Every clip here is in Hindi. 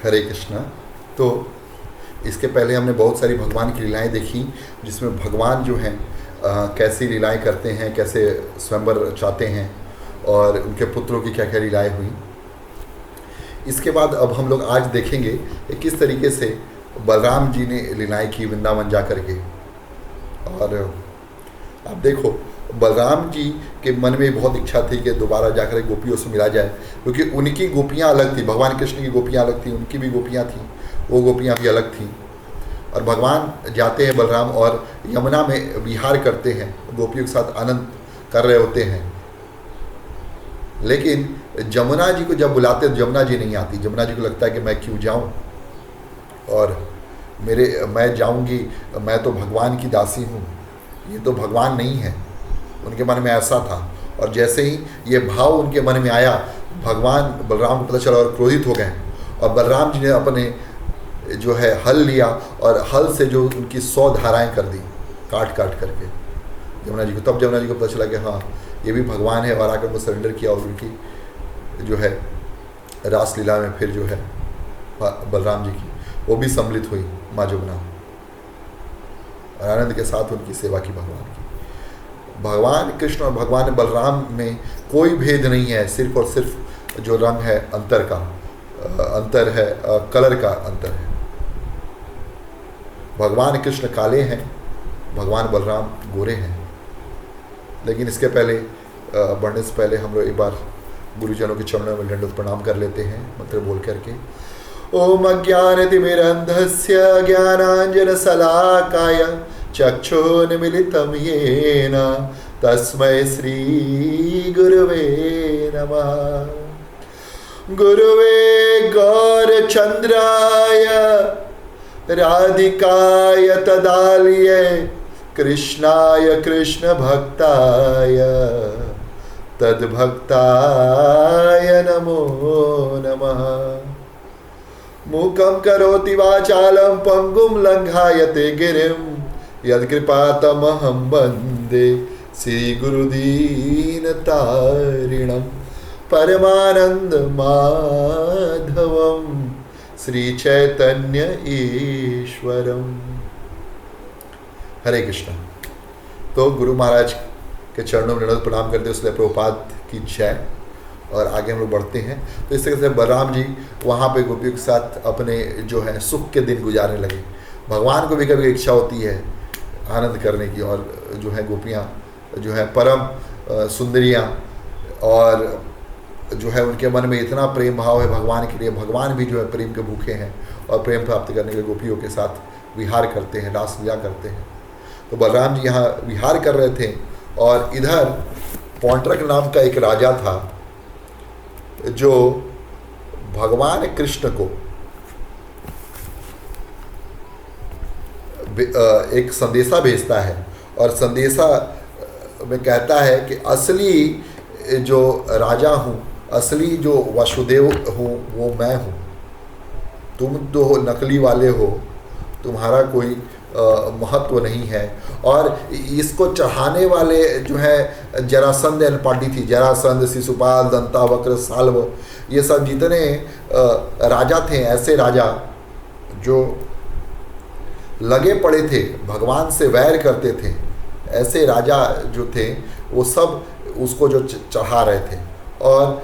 हरे कृष्णा। तो इसके पहले हमने बहुत सारी भगवान की लीलाएं देखी, जिसमें भगवान जो हैं कैसी लीलाएं करते हैं, कैसे स्वयंवर चाहते हैं और उनके पुत्रों की क्या क्या लीलाएं हुई। इसके बाद अब हम लोग आज देखेंगे कि किस तरीके से बलराम जी ने लीलाएं की वृंदावन जा कर के। और आप देखो, बलराम जी के मन में बहुत इच्छा थी कि दोबारा जाकर गोपियों से मिला जाए, क्योंकि उनकी गोपियाँ अलग थी, भगवान कृष्ण की गोपियाँ अलग थी, उनकी भी गोपियाँ थीं, वो गोपियाँ भी अलग थीं। और भगवान जाते हैं बलराम और यमुना में विहार करते हैं, गोपियों के साथ आनंद कर रहे होते हैं। लेकिन जमुना जी को जब बुलाते तो जमुना जी नहीं आती। जमुना जी को लगता है कि मैं क्यों जाऊं, और मैं जाऊंगी, मैं तो भगवान की दासी हूँ, ये तो भगवान नहीं है। उनके मन में ऐसा था। और जैसे ही ये भाव उनके मन में आया, भगवान बलराम को पता चला और क्रोधित हो गए। और बलराम जी ने अपने जो है हल लिया और हल से जो उनकी 100 धाराएं कर दी, काट काट करके जमुना जी को। तब जमुना जी को पता चला कि हाँ, ये भी भगवान है, और आकर उनको सरेंडर किया। और उनकी जो है रासलीला में फिर जो है बलराम जी की वो भी सम्मिलित हुई माँ जमुना, और आनंद के साथ उनकी सेवा की भगवान की। भगवान कृष्ण और भगवान बलराम में कोई भेद नहीं है, सिर्फ और सिर्फ जो रंग है अंतर है, कलर का अंतर है। भगवान कृष्ण काले हैं, भगवान बलराम गोरे हैं। लेकिन इसके पहले बढ़ने से पहले हम लोग एक बार गुरुजनों के चरणों में दंडवत प्रणाम कर लेते हैं, मंत्र बोल करके। ओम अज्ञानतिमिरन्धस्य ज्ञानाञ्जनशलाकाय चक्षुर्मिलितं येन तस्मै श्रीगुरवे नमः। गुरुवे गौरचन्द्राय राधिकाय तदालये कृष्णाय कृष्णभक्ताय तद्भक्ताय नमो नमः। मूकं करोति वाचालं पंगुं लंघायते गिरिं यत्कृपातमहं वन्दे श्रीगुरुदीनतारिणं परमानन्दमाधवं श्रीचैतन्य ईश्वरम्। हरे कृष्ण। तो गुरु महाराज के चरणों में प्रणाम करते हुए इसलिए प्रभुपाद की जय। और आगे हम लोग बढ़ते हैं। तो इस तरह से बलराम जी वहाँ पे गोपियों के साथ अपने जो है सुख के दिन गुजारने लगे। भगवान को भी कभी इच्छा होती है आनंद करने की, और जो है गोपियाँ जो है परम सुंदरियाँ, और जो है उनके मन में इतना प्रेम भाव है भगवान के लिए। भगवान भी जो है प्रेम के भूखे हैं और प्रेम प्राप्त करने के लिए गोपियों के साथ विहार करते हैं, रासलीला करते हैं। तो बलराम जी यहाँ विहार कर रहे थे, और इधर पौंड्रक नाम का एक राजा था जो भगवान कृष्ण को एक संदेशा भेजता है, और संदेशा में कहता है कि असली जो राजा हूँ, असली जो वासुदेव हूँ वो मैं हूँ, तुम तो हो नकली वाले हो, तुम्हारा कोई महत्व नहीं है। और इसको चढ़ाने वाले जो है जरासंध पार्टी थी, जरासंध, शिशुपाल, दंतावक्र, साल्व, ये सब जितने राजा थे, ऐसे राजा जो लगे पड़े थे, भगवान से वैर करते थे, ऐसे राजा जो थे वो सब उसको जो चढ़ा रहे थे। और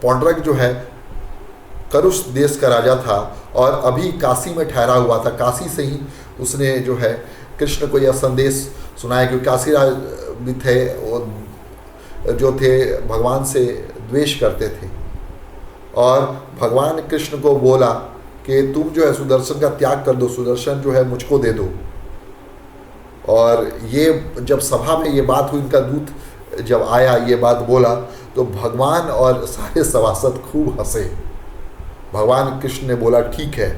पौंड्रक जो है करुष देश का राजा था, और अभी काशी में ठहरा हुआ था। काशी से ही उसने जो है कृष्ण को यह संदेश सुनाया, क्योंकि काशी राज भी थे, वो जो थे भगवान से द्वेष करते थे। और भगवान कृष्ण को बोला कि तुम जो है सुदर्शन का त्याग कर दो, सुदर्शन जो है मुझको दे दो। और ये जब सभा में ये बात हुई, इनका दूत जब आया ये बात बोला, तो भगवान और सारे सभासद खूब हंसे। भगवान कृष्ण ने बोला ठीक है,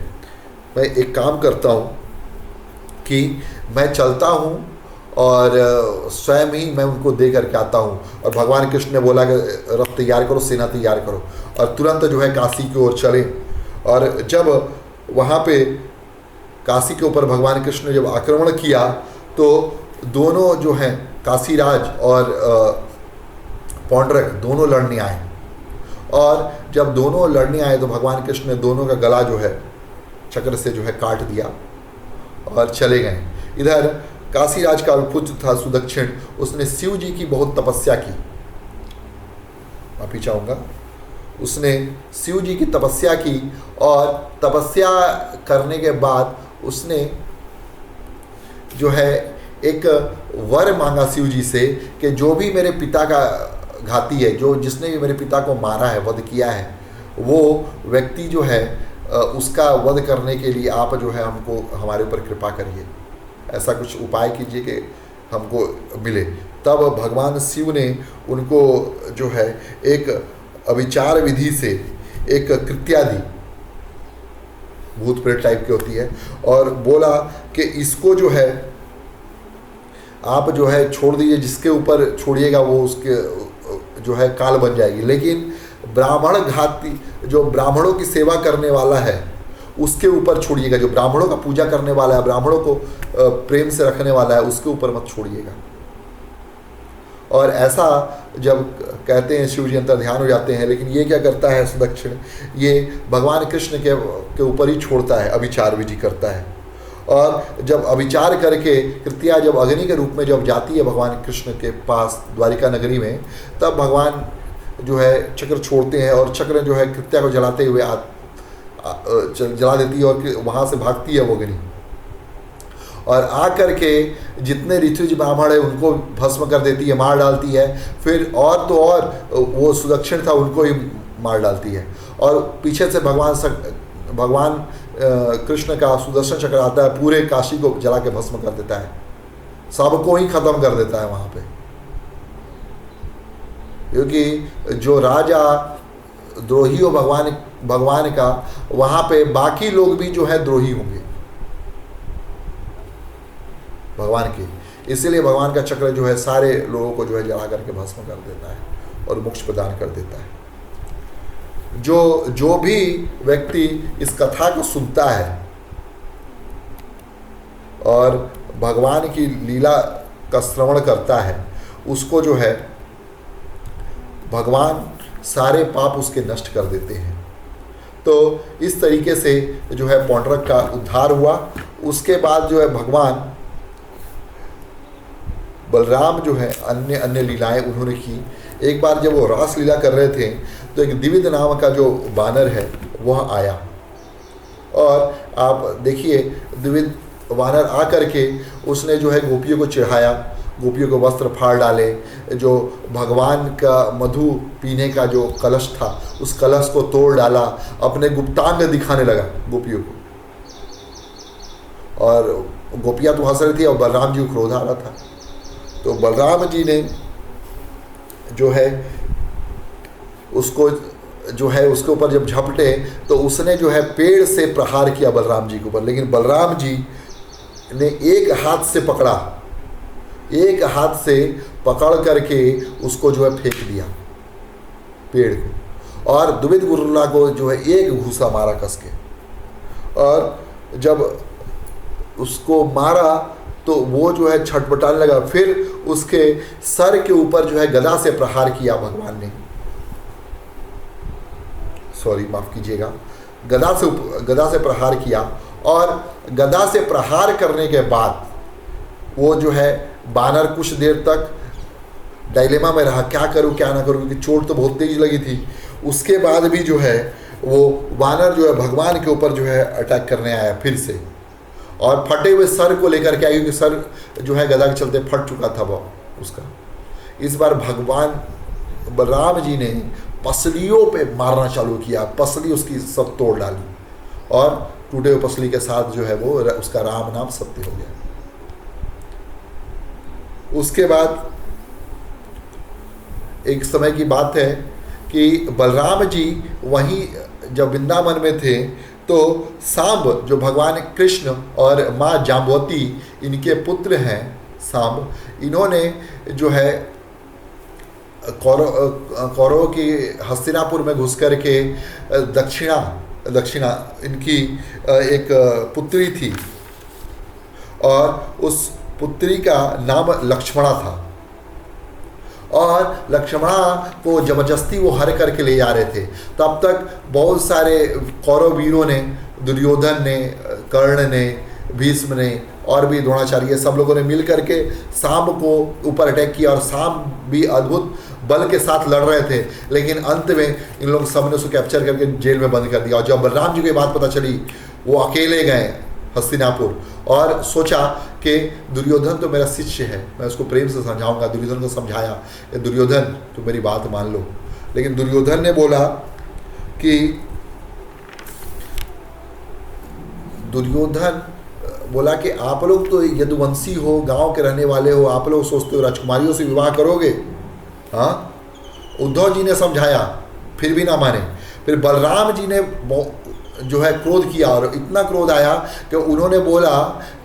मैं एक काम करता हूँ कि मैं चलता हूँ और स्वयं ही मैं उनको दे करके आता हूँ। और भगवान कृष्ण ने बोला कि रथ तैयार करो, सेना तैयार करो, और तुरंत जो है काशी की ओर चले। और जब वहाँ पे काशी के ऊपर भगवान कृष्ण ने जब आक्रमण किया, तो दोनों जो हैं काशीराज और पौंड्रक दोनों लड़ने आए। और जब दोनों लड़ने आए तो भगवान कृष्ण ने दोनों का गला जो है चक्र से जो है काट दिया और चले गए। इधर काशीराज का पुत्र था सुदक्षिण, उसने शिव जी की बहुत तपस्या की। माफी चाहूँगा, उसने शिव जी की तपस्या की और तपस्या करने के बाद उसने जो है एक वर मांगा शिव जी से कि जो भी मेरे पिता का घाती है, जो जिसने भी मेरे पिता को मारा है, वध किया है, वो व्यक्ति जो है उसका वध करने के लिए आप जो है हमको हमारे ऊपर कृपा करिए, ऐसा कुछ उपाय कीजिए कि हमको मिले। तब भगवान शिव ने उनको जो है एक अविचार विधि से एक कृत्या दी, भूत प्रेत टाइप की होती है, और बोला कि इसको जो है आप जो है छोड़ दीजिए, जिसके ऊपर छोड़िएगा वो उसके जो है काल बन जाएगी। लेकिन ब्राह्मण घाती, जो ब्राह्मणों की सेवा करने वाला है, उसके ऊपर छोड़िएगा। जो ब्राह्मणों का पूजा करने वाला है, ब्राह्मणों को प्रेम से रखने वाला है, उसके ऊपर मत छोड़िएगा। और ऐसा जब कहते हैं शिव जी अंतर ध्यान हो जाते हैं। लेकिन ये क्या करता है सुदक्षिण, ये भगवान कृष्ण के ऊपर ही छोड़ता है, अभिचार विधि करता है। और जब अभिचार करके कृत्या जब अग्नि के रूप में जब जाती है भगवान कृष्ण के पास द्वारिका नगरी में, तब भगवान जो है चक्र छोड़ते हैं और चक्र जो है कृत्या को जलाते हुए जला देती है और वहाँ से भागती है वो अग्नि, और आ करके जितने ऋत्विज ब्राह्मण है उनको भस्म कर देती है, मार डालती है। फिर और तो और वो सुदक्षिण था, उनको ही मार डालती है। और पीछे से भगवान कृष्ण का सुदर्शन चक्र आता है, पूरे काशी को जला के भस्म कर देता है, सबको ही खत्म कर देता है वहाँ पे। क्योंकि जो राजा द्रोही हो भगवान का, वहाँ पे बाकी लोग भी जो है द्रोही होंगे भगवान के, इसीलिए भगवान का चक्र जो है सारे लोगों को जो है जला करके भस्म कर देता है और मोक्ष प्रदान कर देता है। जो भी व्यक्ति इस कथा को सुनता है और भगवान की लीला का श्रवण करता है, उसको जो है भगवान सारे पाप उसके नष्ट कर देते हैं। तो इस तरीके से जो है पौंड्रक का उद्धार हुआ। उसके बाद जो है भगवान बलराम जो है अन्य अन्य लीलाएं उन्होंने की। एक बार जब वो रास लीला कर रहे थे तो एक द्विविद नाम का जो वानर है वह आया, और आप देखिए द्विविद वानर आ करके उसने जो है गोपियों को चिढ़ाया, गोपियों को वस्त्र फाड़ डाले, जो भगवान का मधु पीने का जो कलश था उस कलश को तोड़ डाला, अपने गुप्तांग दिखाने लगा गोपियों को, और गोपियाँ तो हंस रही थी और बलराम जी को क्रोध आ रहा था। तो बलराम जी ने जो है उसको जो है उसके ऊपर जब झपटे तो उसने जो है पेड़ से प्रहार किया बलराम जी के ऊपर। लेकिन बलराम जी ने एक हाथ से पकड़ा, एक हाथ से पकड़ करके उसको जो है फेंक दिया पेड़ को, और द्विविद गुरुला को जो है एक घूसा मारा कस के, और जब उसको मारा तो वो जो है छटपटाने लगा। फिर उसके सर के ऊपर जो है गदा से प्रहार किया भगवान ने, सॉरी माफ कीजिएगा, गदा से प्रहार किया। और गदा से प्रहार करने के बाद वो जो है बानर कुछ देर तक डायलेमा में रहा, क्या करूं क्या ना करूं, क्योंकि चोट तो बहुत तेज लगी थी। उसके बाद भी जो है वो बानर जो है भगवान के ऊपर जो है अटैक करने आया फिर से, और फटे हुए सर को लेकर के आया, क्योंकि सर जो है गदा के चलते फट चुका था वो उसका। इस बार भगवान बलराम जी ने पसलियों पे मारना चालू किया, पसली उसकी सब तोड़ डाली, और टूटे हुए पसली के साथ जो है वो उसका राम नाम सत्य हो गया। उसके बाद एक समय की बात है कि बलराम जी वहीं जब वृंदावन में थे तो सांब जो भगवान कृष्ण और माँ जाम्बवती इनके पुत्र हैं सांब, इन्होंने जो है कौरव की हस्तिनापुर में घुस कर के दक्षिणा इनकी एक पुत्री थी, और उस पुत्री का नाम लक्ष्मणा था। और लक्ष्मणा को जबरदस्ती वो हर करके ले जा रहे थे। तब तक बहुत सारे कौरव वीरों ने, दुर्योधन ने, कर्ण ने, भीष्म ने और भी द्रोणाचार्य, सब लोगों ने मिल करके सांब को ऊपर अटैक किया और सांब भी अद्भुत बल के साथ लड़ रहे थे, लेकिन अंत में इन लोग सब ने उसको कैप्चर करके जेल में बंद कर दिया। और जब बलराम जी को ये बात पता चली, वो अकेले गए हस्तिनापुर और सोचा कि दुर्योधन तो मेरा शिष्य है, मैं उसको प्रेम से समझाऊंगा। दुर्योधन को समझाया कि दुर्योधन तुम मेरी बात मान लो। लेकिन दुर्योधन ने बोला कि दुर्योधन बोला कि आप लोग तो यदुवंशी हो, गांव के रहने वाले हो, आप लोग सोचते हो राजकुमारियों से विवाह करोगे? हाँ, उद्धव जी ने समझाया फिर भी ना माने। फिर बलराम जी ने जो है क्रोध किया और इतना क्रोध आया कि उन्होंने बोला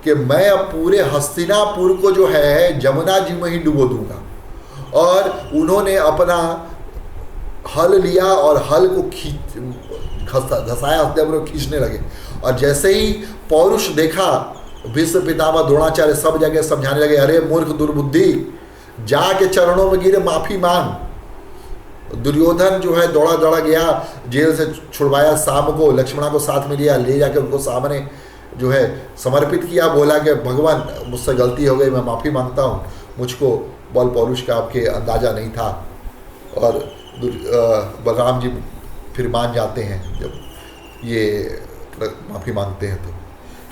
कि मैं अब पूरे हस्तिनापुर को जो है जमुना जी में ही डुबो दूंगा। और उन्होंने अपना हल लिया और हल को घसाया, हस्तिनापुर को खींचने लगे। और जैसे ही पौरुष देखा, भीष्म पितामह द्रोणाचार्य सब जगह समझाने लगे, अरे मूर्ख दुर्बुद्धि, जाके चरणों में गिरे, माफी मांग। दुर्योधन जो है दौड़ा दौड़ा गया, जेल से छुड़वाया सांब को, लक्ष्मणा को साथ में लिया, ले जाकर उनको सामने जो है समर्पित किया। बोला कि भगवान मुझसे गलती हो गई, मैं माफ़ी मांगता हूँ, मुझको बल पौरुष का आपके अंदाज़ा नहीं था। और बलराम जी फिर मान जाते हैं जब ये माफ़ी मांगते हैं। तो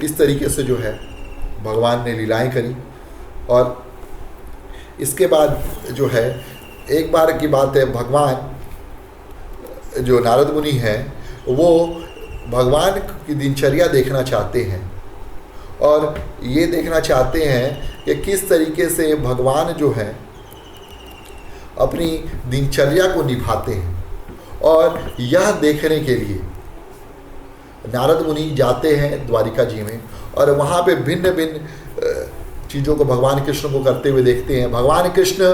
इस तरीके से जो है भगवान ने लीलाएं करी। और इसके बाद जो है एक बार की बात है, भगवान जो नारद मुनि हैं वो भगवान की दिनचर्या देखना चाहते हैं और ये देखना चाहते हैं कि किस तरीके से भगवान जो है अपनी दिनचर्या को निभाते हैं। और यह देखने के लिए नारद मुनि जाते हैं द्वारिका जी में और वहाँ पे भिन्न भिन्न चीज़ों को भगवान कृष्ण को करते हुए देखते हैं। भगवान कृष्ण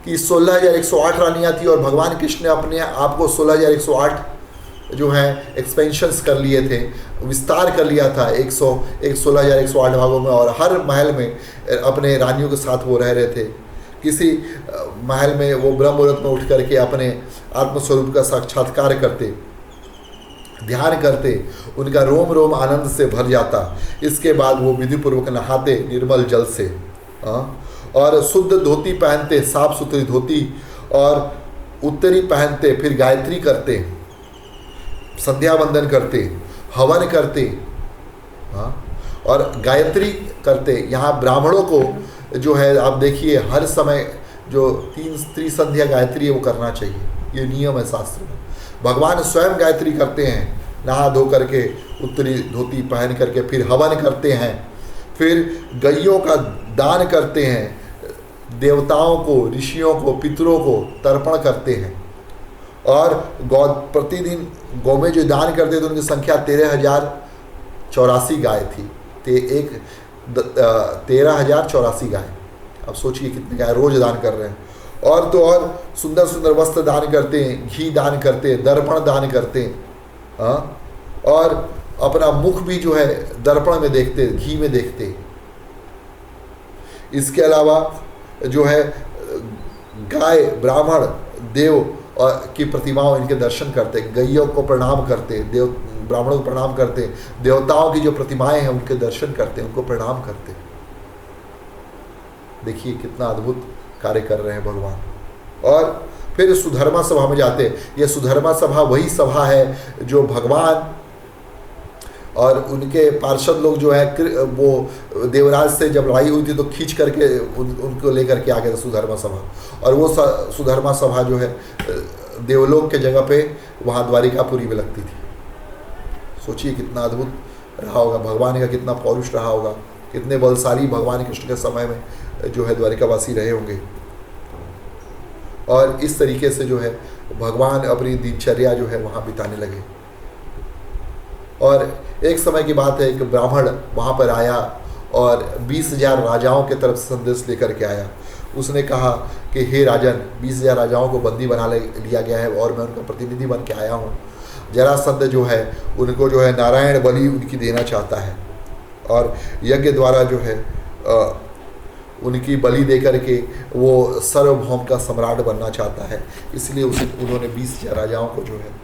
की 16,108 रानियाँ थी और भगवान कृष्ण ने अपने आप को 16,108 जो है एक्सपेंशंस कर लिए थे, विस्तार कर लिया था 16,108 भागों में। और हर महल में अपने रानियों के साथ वो रह रहे थे। किसी महल में वो ब्रह्म मुहूर्त में उठ करके अपने आत्मस्वरूप का साक्षात्कार करते, ध्यान करते, उनका रोम रोम आनंद से भर जाता। इसके बाद वो विधिपूर्वक नहाते निर्मल जल से और शुद्ध धोती पहनते, साफ सुथरी धोती, और उत्तरी पहनते, फिर गायत्री करते, संध्या वंदन करते, हवन करते और गायत्री करते। यहाँ ब्राह्मणों को जो है आप देखिए हर समय जो 3 त्रिसंध्या गायत्री है वो करना चाहिए, ये नियम है शास्त्र में। भगवान स्वयं गायत्री करते हैं, नहा धो करके, उत्तरी धोती पहन करके, फिर हवन करते हैं, फिर गैयों का दान करते हैं, देवताओं को, ऋषियों को, पितरों को तर्पण करते हैं। और गौ प्रतिदिन गौ में जो दान करते थे उनकी संख्या 13,084 गाय थी। 13,084 गाय, अब सोचिए कितने गाय रोज दान कर रहे हैं। और तो और सुंदर सुंदर वस्त्र दान करते हैं, घी दान करते हैं, दर्पण दान करते हैं। और अपना मुख भी जो है दर्पण में देखते, घी में देखते। इसके अलावा जो है गाय, ब्राह्मण, देव और की प्रतिमाओं इनके दर्शन करते, गैयों को प्रणाम करते, देव ब्राह्मणों को प्रणाम करते, देवताओं की जो प्रतिमाएं हैं उनके दर्शन करते, उनको प्रणाम करते। देखिए कितना अद्भुत कार्य कर रहे हैं भगवान। और फिर सुधर्मा सभा में जाते। ये सुधर्मा सभा वही सभा है जो भगवान और उनके पार्षद लोग जो है वो देवराज से जब लड़ाई हुई थी तो खींच करके उनको लेकर के आ गए थे सुधर्मा सभा। और वो सुधर्मा सभा जो है देवलोक के जगह पे वहाँ द्वारिकापुरी में लगती थी। सोचिए कितना अद्भुत रहा होगा, भगवान का कितना पौरुष रहा होगा, कितने बलशाली भगवान कृष्ण के समय में जो है द्वारिकावासी रहे होंगे। और इस तरीके से जो है भगवान अपनी दिनचर्या जो है वहाँ बिताने लगे। और एक समय की बात है, एक ब्राह्मण वहाँ पर आया और 20,000 राजाओं के तरफ से संदेश लेकर के आया। उसने कहा कि हे राजन, 20,000 राजाओं को बंदी बना लिया गया है और मैं उनका प्रतिनिधि बन के आया हूँ। जरासंध जो है उनको जो है नारायण बलि उनकी देना चाहता है और यज्ञ द्वारा जो है उनकी बलि दे करके वो सार्वभौम का सम्राट बनना चाहता है। इसलिए उन्होंने 20,000 राजाओं को जो है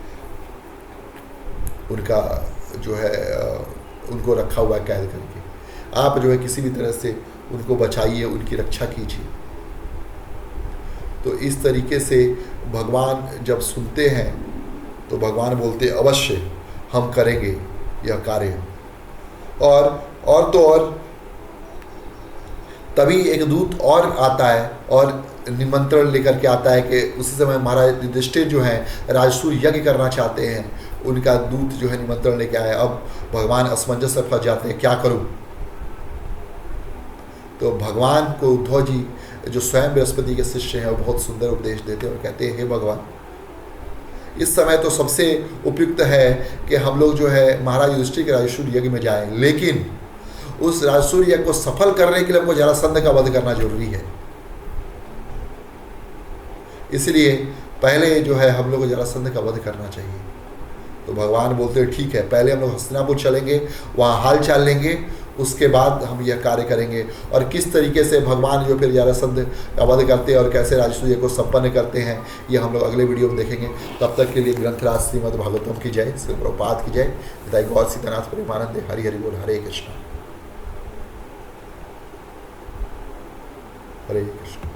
उनका जो है उनको रखा हुआ है कैद करके। आप जो है किसी भी तरह से उनको बचाइए, उनकी रक्षा कीजिए। तो इस तरीके से भगवान जब सुनते हैं तो भगवान बोलते अवश्य हम करेंगे यह कार्य। और तो और तभी एक दूत और आता है और निमंत्रण लेकर के आता है कि उसी समय महाराज युधिष्ठिर जो हैं राजसूय यज्ञ करना चाहते हैं, उनका दूत जो है निमंत्रण लेके आया। अब भगवान असमंजस में फंस जाते हैं, क्या करूं। तो भगवान को उद्धव जी जो स्वयं बृहस्पति के शिष्य हैं वो बहुत सुंदर उपदेश देते हैं और कहते हैं हे भगवान, इस समय तो सबसे उपयुक्त है कि हम लोग जो है महाराज युधिष्ठिर के राजसूय यज्ञ में जाएं, लेकिन उस राजसूय यज्ञ को सफल करने के लिए हमको जरासंध का वध करना जरूरी है। इसलिए पहले जो है हम लोग को जरासंध का वध करना चाहिए। तो भगवान बोलते हैं ठीक है, पहले हम लोग हस्तिनापुर चलेंगे, वहाँ हाल चाल लेंगे, उसके बाद हम यह कार्य करेंगे। और किस तरीके से भगवान जो फिर जरासंध का वध करते हैं और कैसे राजसूय को संपन्न करते हैं, ये हम लोग अगले वीडियो में देखेंगे। तब तक के लिए ग्रंथराज श्रीमद् भागवतम की जय, श्री प्रभुपाद की जय। पिताई गौर सीतानाथ प्रेमानंद, हरि हरि बोल, हरे कृष्ण हरे कृष्ण।